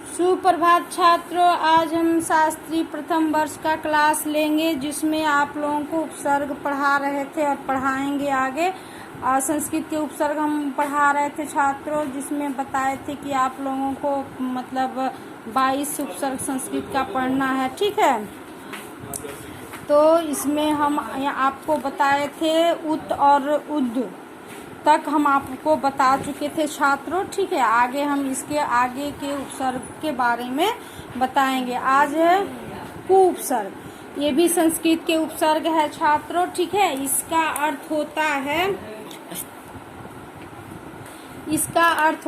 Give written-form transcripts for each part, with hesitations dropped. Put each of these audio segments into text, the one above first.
सुप्रभात छात्रों, आज हम शास्त्री प्रथम वर्ष का क्लास लेंगे जिसमें आप लोगों को उपसर्ग पढ़ा रहे थे और पढ़ाएंगे आगे। संस्कृत के उपसर्ग हम पढ़ा रहे थे छात्रों, जिसमें बताए थे कि आप लोगों को मतलब 22 उपसर्ग संस्कृत का पढ़ना है। ठीक है, तो इसमें हम आपको बताए थे उत और उद तक हम आपको बता चुके थे छात्रों। ठीक है, आगे हम इसके आगे के उपसर्ग के बारे में बताएंगे। आज है कु उपसर्ग, ये भी संस्कृत के उपसर्ग है छात्रों। ठीक है, इसका अर्थ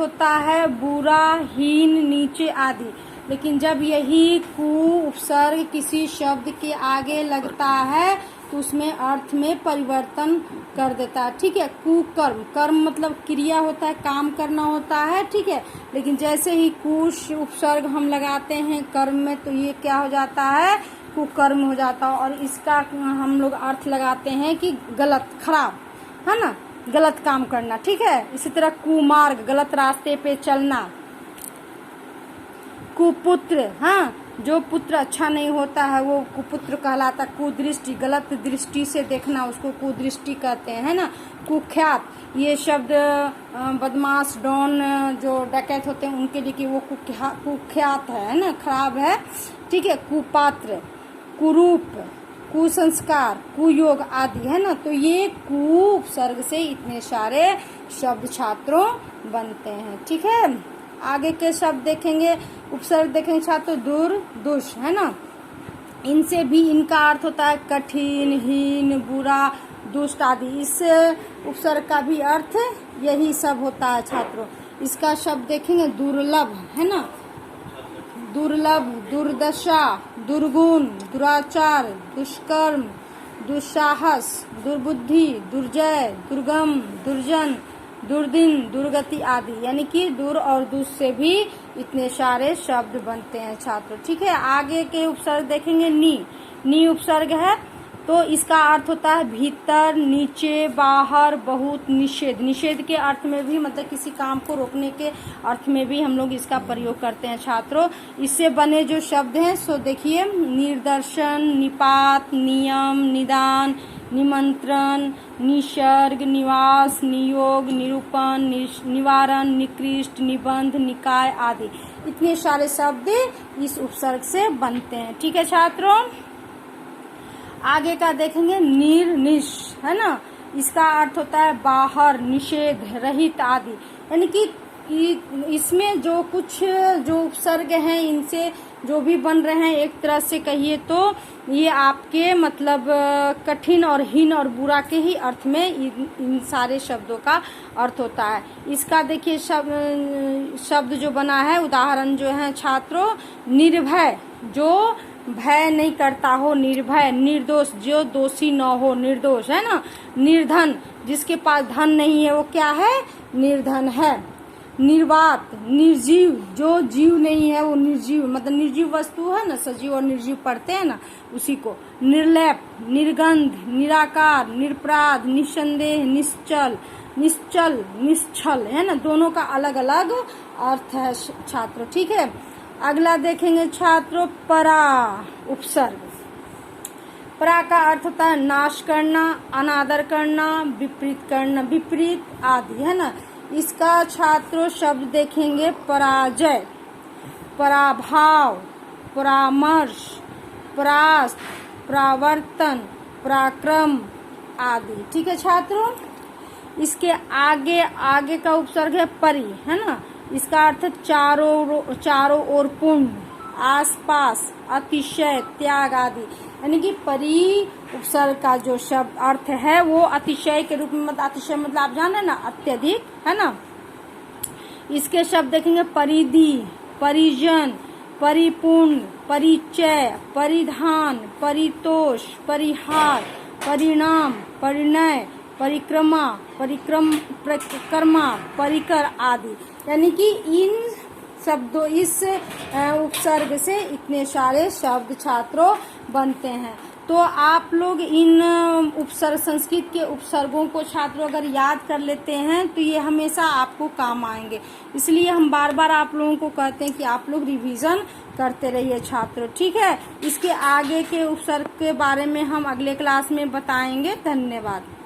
होता है बुरा, हीन, नीचे आदि। लेकिन जब यही कु उपसर्ग किसी शब्द के आगे लगता है तो उसमें अर्थ में परिवर्तन कर देता है। ठीक है, कुकर्म, कर्म मतलब क्रिया होता है, काम करना होता है। ठीक है, लेकिन जैसे ही कुश उपसर्ग हम लगाते हैं कर्म में तो ये क्या हो जाता है, कुकर्म हो जाता है। और इसका हम लोग अर्थ लगाते हैं कि गलत, खराब, है ना, गलत काम करना। ठीक है, इसी तरह कुमार्ग, गलत रास्ते पे चलना। कुपुत्र, हाँ, जो पुत्र अच्छा नहीं होता है वो कुपुत्र कहलाता। कुदृष्टि, गलत दृष्टि से देखना, उसको कुदृष्टि कहते हैं ना। कुख्यात, ये शब्द बदमाश, डॉन, जो डकैत होते हैं उनके लिए कि वो कुख्यात है ना, खराब है। ठीक है, कुपात्र, कुरूप, कुसंस्कार, कुयोग आदि, है ना। तो ये कु उपसर्ग से इतने सारे शब्द छात्रों बनते हैं। ठीक है, आगे के शब्द देखेंगे, उपसर्ग देखेंगे छात्रों। दूर, दुष, है ना, इनसे भी इनका अर्थ होता है कठिन, हीन, बुरा, दुष्ट आदि। इस उपसर्ग का भी अर्थ यही सब होता है छात्रों। इसका शब्द देखेंगे दुर्लभ, है ना, दुर्लभ, दुर्दशा, दुर्गुण, दुराचार, दुष्कर्म, दुस्साहस, दुर्बुद्धि, दुर्जय, दुर्गम, दुर्जन, दुर्दिन, दुर्गति आदि। यानी कि दूर और दुष से भी इतने सारे शब्द बनते हैं छात्रों। ठीक है, आगे के उपसर्ग देखेंगे। नी उपसर्ग है तो इसका अर्थ होता है भीतर, नीचे, बाहर, बहुत, निषेध। निषेध के अर्थ में भी, मतलब किसी काम को रोकने के अर्थ में भी हम लोग इसका प्रयोग करते हैं छात्रों। इससे बने जो शब्द हैं सो देखिए, निर्दर्शन, निपात, नियम, निदान, निमंत्रण, निसर्ग, निवास, नियोग, निरूपण, निवारण, निकृष्ट, निबंध, निकाय आदि। इतने सारे शब्द इस उपसर्ग से बनते हैं। ठीक है छात्रों, आगे का देखेंगे निर्निश, है ना। इसका अर्थ होता है बाहर, निषेध, रहित आदि। यानी कि इसमें जो कुछ जो उपसर्ग हैं इनसे जो भी बन रहे हैं, एक तरह से कहिए तो ये आपके मतलब कठिन और हीन और बुरा के ही अर्थ में इन सारे शब्दों का अर्थ होता है। इसका देखिए शब्द जो बना है, उदाहरण जो है छात्रों, निर्भय, जो भय नहीं करता हो, निर्भय। निर्दोष, जो दोषी न हो, निर्दोष, है ना। निर्धन, जिसके पास धन नहीं है वो क्या है, निर्धन है। निर्वात, निर्जीव, जो जीव नहीं है वो निर्जीव, मतलब निर्जीव वस्तु है ना, सजीव और निर्जीव पढ़ते हैं ना, उसी को। निर्लेप, निर्गंध, निराकार, निरपराध, निसंदेह, निश्चल, निश्चल, निश्चल, है ना। दोनों का अलग अलग अर्थ है छात्रों। ठीक है, अगला देखेंगे छात्रों परा उपसर्ग। परा का अर्थ होता है नाश करना, अनादर करना, विपरीत करना, विपरीत आदि, है ना। इसका छात्रों शब्द देखेंगे पराजय, पराभाव, परामर्श, परास्त, परावर्तन, पराक्रम आदि। ठीक है छात्रों, इसके आगे का उपसर्ग है परि, है ना। इसका अर्थ चारों ओर, पूर्ण, आसपास, अतिशय, त्याग आदि। यानी कि परि उपसर्ग का जो शब्द अर्थ है वो अतिशय के रूप में, मतलब अतिशय मतलब आप जाने ना, अत्यधिक, है ना। इसके शब्द देखेंगे परिधि, परिजन, परिपूर्ण, परिचय, परिधान, परितोष, परिहार, परिणाम, परिणय, परिक्रमा, परिक्रमा, परिकर आदि। यानी कि इन शब्दों, इस उपसर्ग से इतने सारे शब्द छात्रों बनते हैं। तो आप लोग इन उपसर्ग, संस्कृत के उपसर्गों को छात्रों अगर याद कर लेते हैं तो ये हमेशा आपको काम आएंगे। इसलिए हम बार बार आप लोगों को कहते हैं कि आप लोग रिवीजन करते रहिए छात्रों, ठीक है। इसके आगे के उपसर्ग के बारे में हम अगले क्लास में बताएंगे। धन्यवाद।